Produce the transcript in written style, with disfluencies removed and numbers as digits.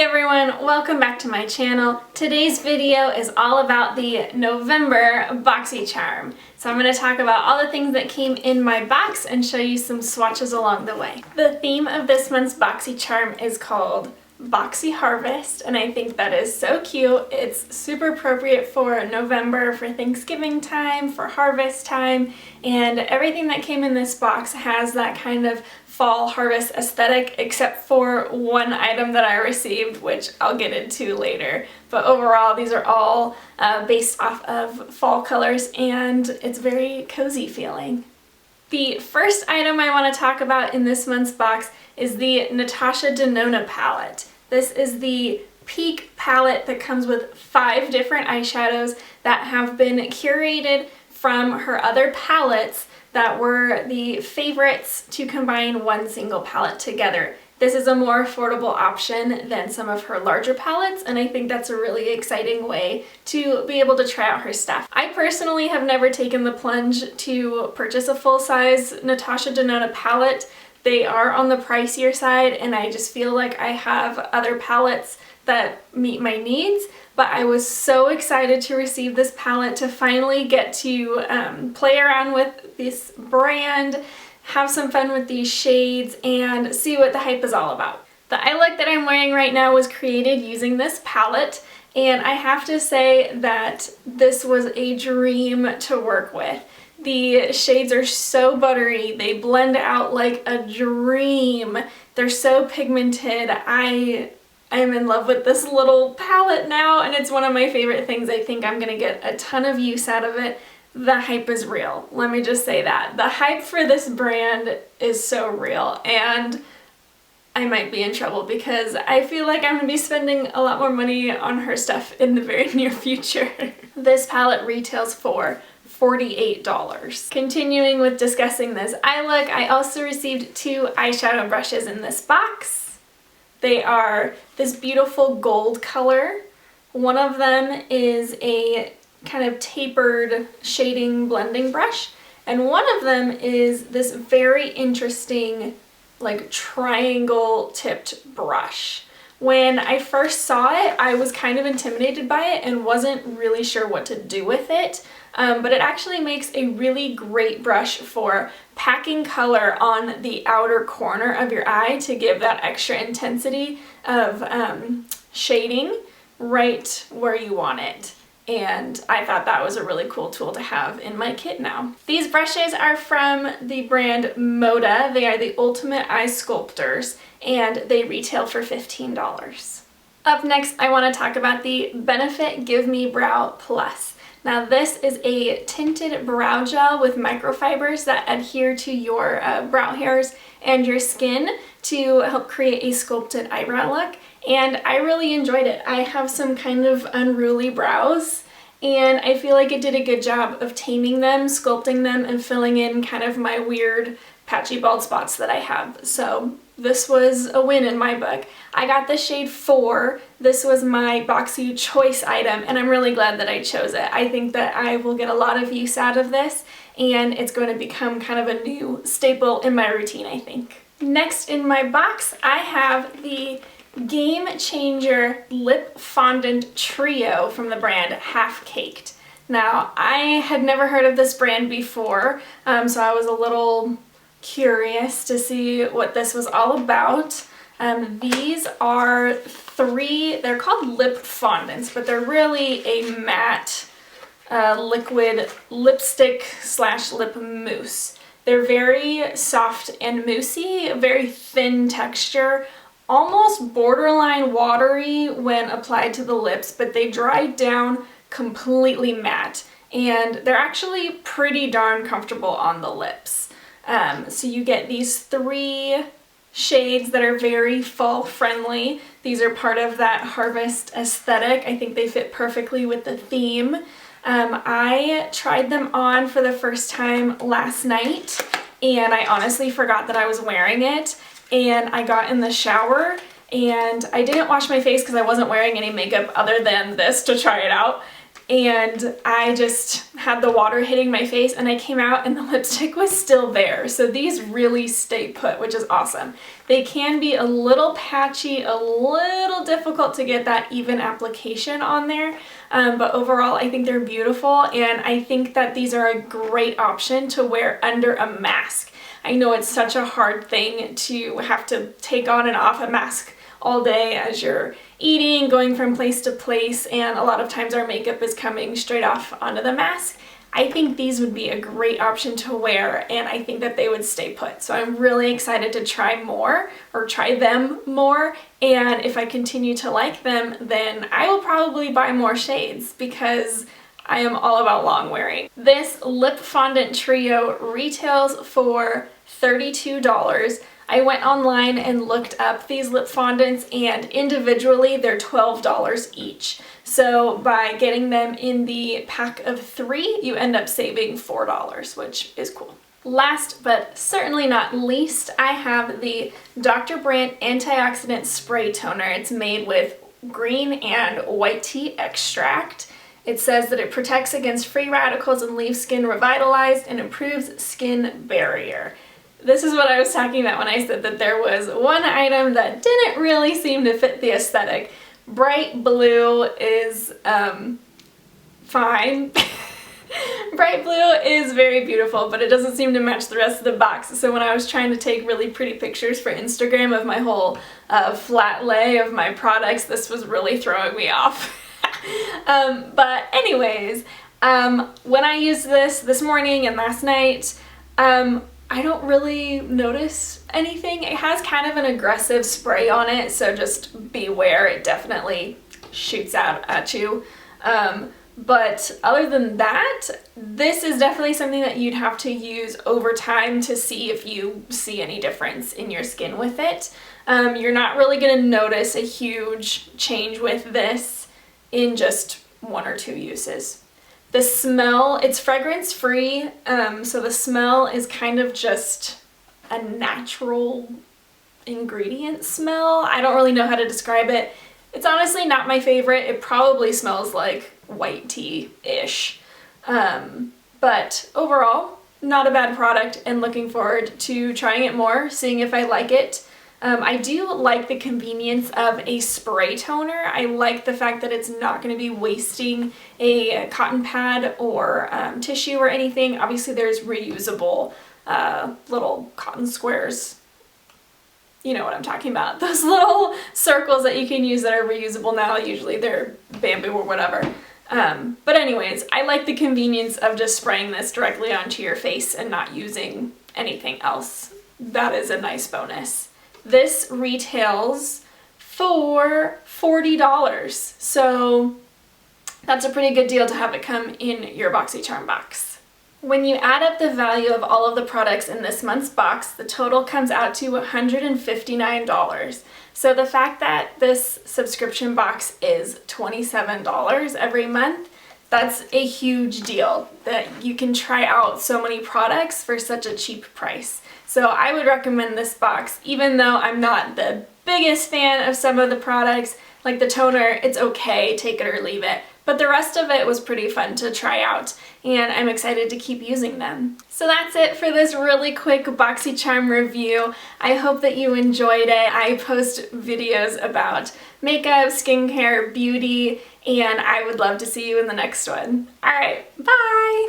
Hey everyone, welcome back to my channel. Today's video is all about the November Boxycharm. So I'm going to talk about all the things that came in my box and show you some swatches along the way. The theme of this month's Boxycharm is called Boxy Harvest, and I think that is so cute. It's super appropriate for November, for Thanksgiving time, for harvest time, and everything that came in this box has that kind of fall harvest aesthetic, except for one item that I received, which I'll get into later. But overall, these are all based off of fall colors, and it's very cozy feeling. The first item I want to talk about in this month's box is the Natasha Denona palette. This is the Peak palette that comes with 5 different eyeshadows that have been curated from her other palettes that were the favorites to combine one single palette together. This is a more affordable option than some of her larger palettes, and I think that's a really exciting way to be able to try out her stuff. I personally have never taken the plunge to purchase a full-size Natasha Denona palette. They are on the pricier side, and I just feel like I have other palettes that meet my needs, but I was so excited to receive this palette, to finally get to play around with this brand, have some fun with these shades, and see what the hype is all about. The eye look that I'm wearing right now was created using this palette, and I have to say that this was a dream to work with. The shades are so buttery, they blend out like a dream. They're so pigmented. I am in love with this little palette now, and it's one of my favorite things. I think I'm gonna get a ton of use out of it. The hype is real. Let me just say that. The hype for this brand is so real, and I might be in trouble because I feel like I'm gonna be spending a lot more money on her stuff in the very near future. This palette retails for $48. Continuing with discussing this eye look, I also received 2 eyeshadow brushes in this box. They are this beautiful gold color. One of them is a kind of tapered shading blending brush, and one of them is this very interesting like triangle tipped brush. When I first saw it, I was kind of intimidated by it and wasn't really sure what to do with it, but it actually makes a really great brush for packing color on the outer corner of your eye to give that extra intensity of shading right where you want it. And I thought that was a really cool tool to have in my kit now. These brushes are from the brand Moda. They are the Ultimate Eye Sculptors, and they retail for $15. Up next, I want to talk about the Benefit Give Me Brow Plus. Now this is a tinted brow gel with microfibers that adhere to your brow hairs and your skin to help create a sculpted eyebrow look, and I really enjoyed it. I have some kind of unruly brows, and I feel like it did a good job of taming them, sculpting them, and filling in kind of my weird patchy bald spots that I have. So this was a win in my book. I got the shade 4. This was my Boxy choice item, and I'm really glad that I chose it. I think that I will get a lot of use out of this, and it's going to become kind of a new staple in my routine, I think. Next in my box, I have the Game Changer Lip Fondant Trio from the brand Half Caked. Now, I had never heard of this brand before, so I was a little curious to see what this was all about. These are 3, they're called lip fondants, but they're really a matte liquid lipstick / lip mousse. They're very soft and moussey, very thin texture, almost borderline watery when applied to the lips, but they dry down completely matte, and they're actually pretty darn comfortable on the lips. So you get these 3 shades that are very fall friendly. These are part of that harvest aesthetic. I think they fit perfectly with the theme. I tried them on for the first time last night, and I honestly forgot that I was wearing it, and I got in the shower and I didn't wash my face because I wasn't wearing any makeup other than this to try it out, and I just had the water hitting my face, and I came out and the lipstick was still there. So these really stay put, which is awesome. They can be a little patchy, a little difficult to get that even application on there, but overall I think they're beautiful, and I think that these are a great option to wear under a mask. I know it's such a hard thing to have to take on and off a mask all day as you're eating, going from place to place, and a lot of times our makeup is coming straight off onto the mask. I think these would be a great option to wear, and I think that they would stay put. So I'm really excited to try more, or try them more, and if I continue to like them, then I will probably buy more shades because I am all about long wearing. This lip fondant trio retails for $32. I went online and looked up these lip fondants, and individually they're $12 each. So by getting them in the pack of 3, you end up saving $4, which is cool. Last but certainly not least, I have the Dr. Brandt Antioxidant Spray Toner. It's made with green and white tea extract. It says that it protects against free radicals and leaves skin revitalized and improves skin barrier. This is what I was talking about when I said that there was one item that didn't really seem to fit the aesthetic. Bright blue is fine. Bright blue is very beautiful, but it doesn't seem to match the rest of the box. So when I was trying to take really pretty pictures for Instagram of my whole flat lay of my products, this was really throwing me off. But anyways, when I used this morning and last night, I don't really notice anything. It has kind of an aggressive spray on it, so just beware. It definitely shoots out at you. But other than that, this is definitely something that you'd have to use over time to see if you see any difference in your skin with it. You're not really going to notice a huge change with this in just 1 or 2 uses. The smell, it's fragrance free, so the smell is kind of just a natural ingredient smell. I don't really know how to describe it. It's honestly not my favorite. It probably smells like white tea-ish. But overall, not a bad product, and looking forward to trying it more, seeing if I like it. I do like the convenience of a spray toner. I like the fact that it's not going to be wasting a cotton pad or tissue or anything. Obviously there's reusable little cotton squares. You know what I'm talking about. Those little circles that you can use that are reusable now. Usually they're bamboo or whatever. But anyways, I like the convenience of just spraying this directly onto your face and not using anything else. That is a nice bonus. This retails for $40, so that's a pretty good deal to have it come in your Boxycharm box. When you add up the value of all of the products in this month's box, the total comes out to $159. So the fact that this subscription box is $27 every month, that's a huge deal, that you can try out so many products for such a cheap price. So I would recommend this box, even though I'm not the biggest fan of some of the products. Like the toner, it's okay, take it or leave it. But the rest of it was pretty fun to try out, and I'm excited to keep using them. So that's it for this really quick Boxycharm review. I hope that you enjoyed it. I post videos about makeup, skincare, beauty, and I would love to see you in the next one. Alright, bye!